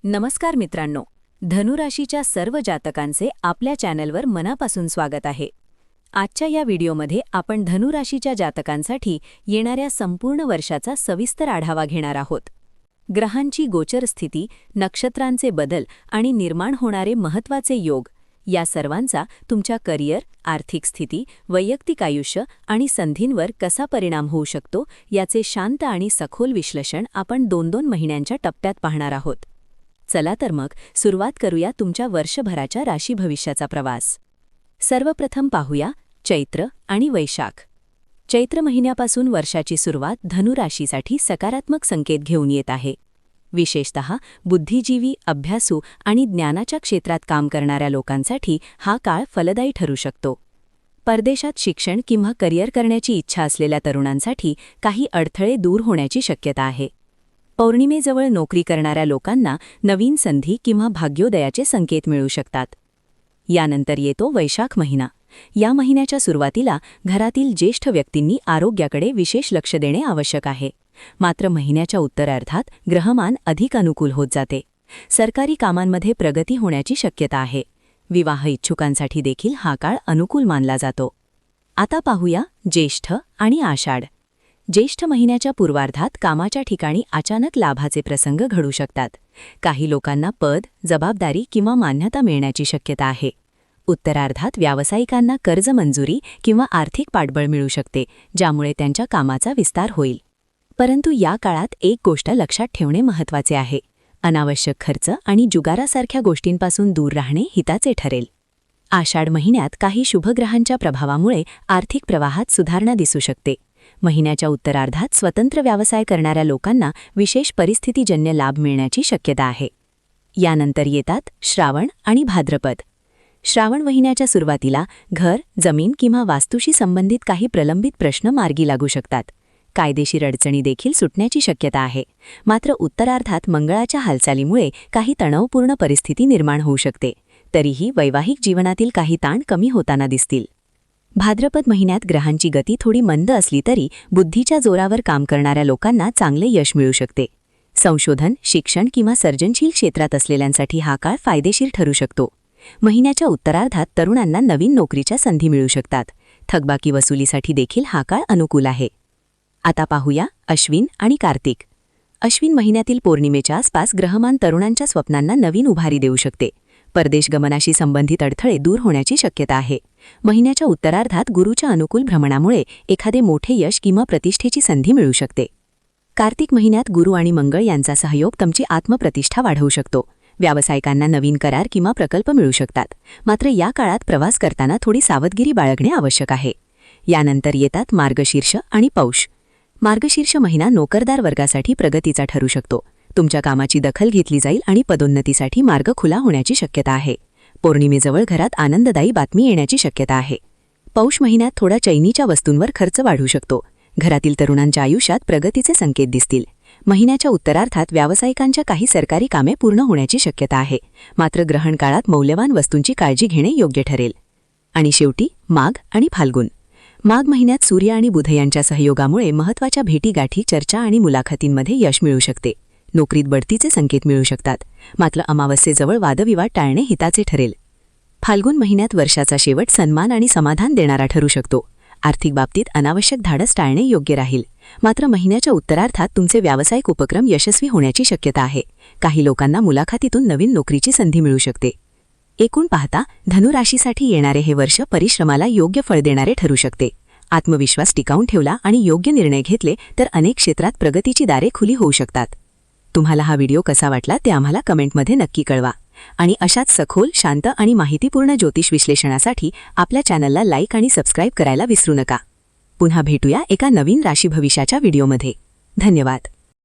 नमस्कार मित्रांनो, धनुराशीच्या सर्व जातकांचे आपल्या चॅनलवर मनापासून स्वागत आहे. आजच्या या व्हिडिओमध्ये आपण धनुराशीच्या जातकांसाठी येणाऱ्या संपूर्ण वर्षाचा सविस्तर आढावा घेणार आहोत. ग्रहांची गोचर स्थिती, नक्षत्रांचे बदल आणि निर्माण होणारे महत्त्वाचे योग या सर्वांचा तुमच्या करिअर, आर्थिक स्थिती, वैयक्तिक आयुष्य आणि संधींवर कसा परिणाम होऊ शकतो याचे शांत आणि सखोल विश्लेषण आपण 2-2 महिन्यांच्या टप्प्यात पाहणार आहोत. चला तर मग सुरुवात करूया तुमच्या वर्षभराच्या राशी भविष्याचा प्रवास. सर्वप्रथम पाहूया चैत्र आणि वैशाख. चैत्र महिन्यापासून वर्षाची सुरुवात धनुराशीसाठी सकारात्मक संकेत घेऊन येत आहे. विशेषतः बुद्धिजीवी, अभ्यासू आणि ज्ञानाच्या क्षेत्रात काम करणाऱ्या लोकांसाठी हा काळ फलदायी ठरू शकतो. परदेशात शिक्षण किंवा करिअर करण्याची इच्छा असलेल्या तरुणांसाठी काही अडथळे दूर होण्याची शक्यता आहे. पौर्णिमेजवळ नोकरी करणाऱ्या लोकांना नवीन संधी किंवा भाग्योदयाचे संकेत मिळू शकतात. यानंतर येतो वैशाख महिना. या महिन्याच्या सुरुवातीला घरातील ज्येष्ठ व्यक्तींनी आरोग्याकडे विशेष लक्ष देणे आवश्यक आहे. मात्र महिन्याच्या उत्तरार्धात ग्रहमान अधिक अनुकूल होत जाते. सरकारी कामांमध्ये प्रगती होण्याची शक्यता आहे. विवाह इच्छुकांसाठी देखील हा काळ अनुकूल मानला जातो. आता पाहूया ज्येष्ठ आणि आषाढ. ज्येष्ठ महिन्याच्या पूर्वार्धात कामाच्या ठिकाणी अचानक लाभाचे प्रसंग घडू शकतात. काही लोकांना पद, जबाबदारी किंवा मान्यता मिळण्याची शक्यता आहे. उत्तरार्धात व्यावसायिकांना कर्ज मंजुरी किंवा आर्थिक पाठबळ मिळू शकते, ज्यामुळे त्यांच्या कामाचा विस्तार होईल. परंतु या काळात एक गोष्ट लक्षात ठेवणे महत्त्वाचे आहे. अनावश्यक खर्च आणि जुगारासारख्या गोष्टींपासून दूर राहणे हिताचे ठरेल. आषाढ महिन्यात काही शुभग्रहांच्या प्रभावामुळे आर्थिक प्रवाहात सुधारणा दिसू शकते. महिन्याच्या उत्तरार्धात स्वतंत्र व्यवसाय करणाऱ्या लोकांना विशेष परिस्थितीजन्य लाभ मिळण्याची शक्यता आहे. यानंतर येतात श्रावण आणि भाद्रपद. श्रावण महिन्याच्या सुरुवातीला घर, जमीन किंवा वास्तूशी संबंधित काही प्रलंबित प्रश्न मार्गी लागू शकतात. कायदेशीर अडचणी देखील सुटण्याची शक्यता आहे. मात्र उत्तरार्धात मंगळाच्या हालचालीमुळे काही तणावपूर्ण परिस्थिती निर्माण होऊ शकते. तरीही वैवाहिक जीवनातील काही ताण कमी होताना दिसतील. भाद्रपद महिन्यात ग्रहांची गती थोडी मंद असली तरी बुद्धीच्या जोरावर काम करणाऱ्या लोकांना चांगले यश मिळू शकते. संशोधन, शिक्षण किंवा सर्जनशील क्षेत्रात असलेल्यांसाठी हा काळ फायदेशीर ठरू शकतो. महिन्याच्या उत्तरार्धात तरुणांना नवीन नोकरीच्या संधी मिळू शकतात. थकबाकी वसुलीसाठी देखील हा काळ अनुकूल आहे. आता पाहूया अश्विन आणि कार्तिक. अश्विन महिन्यातील पौर्णिमेच्या आसपास ग्रहमान तरुणांच्या स्वप्नांना नवीन उभारी देऊ शकते. परदेश गमनाशी संबंधित अडथळे दूर होण्याची शक्यता आहे. महिन्याच्या उत्तरार्धात गुरूच्या अनुकूल भ्रमणामुळे एखादे मोठे यश किंवा प्रतिष्ठेची संधी मिळू शकते. कार्तिक महिन्यात गुरु आणि मंगळ यांचा सहयोग तुमची आत्मप्रतिष्ठा वाढवू शकतो. व्यावसायिकांना नवीन करार किंवा प्रकल्प मिळू शकतात. मात्र या काळात प्रवास करताना थोडी सावधगिरी बाळगणे आवश्यक आहे. यानंतर येतात मार्गशीर्ष आणि पौष. मार्गशीर्ष महिना नोकरदार वर्गासाठी प्रगतीचा ठरू शकतो. तुमच्या कामाची दखल घेतली जाईल आणि पदोन्नतीसाठी मार्ग खुला होण्याची शक्यता आहे. पौर्णिमेजवळ घरात आनंददायी बातमी येण्याची शक्यता आहे. पौष महिन्यात थोडा चैनीच्या वस्तूंवर खर्च वाढू शकतो. घरातील तरुणांच्या आयुष्यात प्रगतीचे संकेत दिसतील. महिन्याच्या उत्तरार्धात व्यावसायिकांच्या काही सरकारी कामे पूर्ण होण्याची शक्यता आहे. मात्र ग्रहण काळात मौल्यवान वस्तूंची काळजी घेणे योग्य ठरेल. आणि शेवटी माघ आणि फाल्गुन. माघ महिन्यात सूर्य आणि बुध यांच्या सहयोगामुळे महत्त्वाच्या भेटीगाठी, चर्चा आणि मुलाखतींमध्ये यश मिळू शकते. नोकरीत बढतीचे संकेत मिळू शकतात. मात्र अमावस्येजवळ वादविवाद टाळणे हिताचे ठरेल. फाल्गुन महिन्यात वर्षाचा शेवट सन्मान आणि समाधान देणारा ठरू शकतो. आर्थिक बाबतीत अनावश्यक धाडस टाळणे योग्य राहील. मात्र महिन्याच्या उत्तरार्धात तुमचे व्यावसायिक उपक्रम यशस्वी होण्याची शक्यता आहे. काही लोकांना मुलाखतीतून नवीन नोकरीची संधी मिळू शकते. एकूण पाहता धनुराशीसाठी येणारे हे वर्ष परिश्रमाला योग्य फळ देणारे ठरू शकते. आत्मविश्वास टिकावून ठेवला आणि योग्य निर्णय घेतले तर अनेक क्षेत्रात प्रगतीची दारे खुली होऊ शकतात. तुम्हाला हा व्हिडिओ कसा वाटला ते आम्हाला कमेंटमध्ये नक्की कळवा. आणि अशाच सखोल, शांत आणि माहितीपूर्ण ज्योतिष विश्लेषणासाठी आपल्या चॅनलला लाईक आणि सबस्क्राईब करायला विसरू नका. पुन्हा भेटूया एका नवीन राशी भविष्याच्या व्हिडिओमध्ये. धन्यवाद.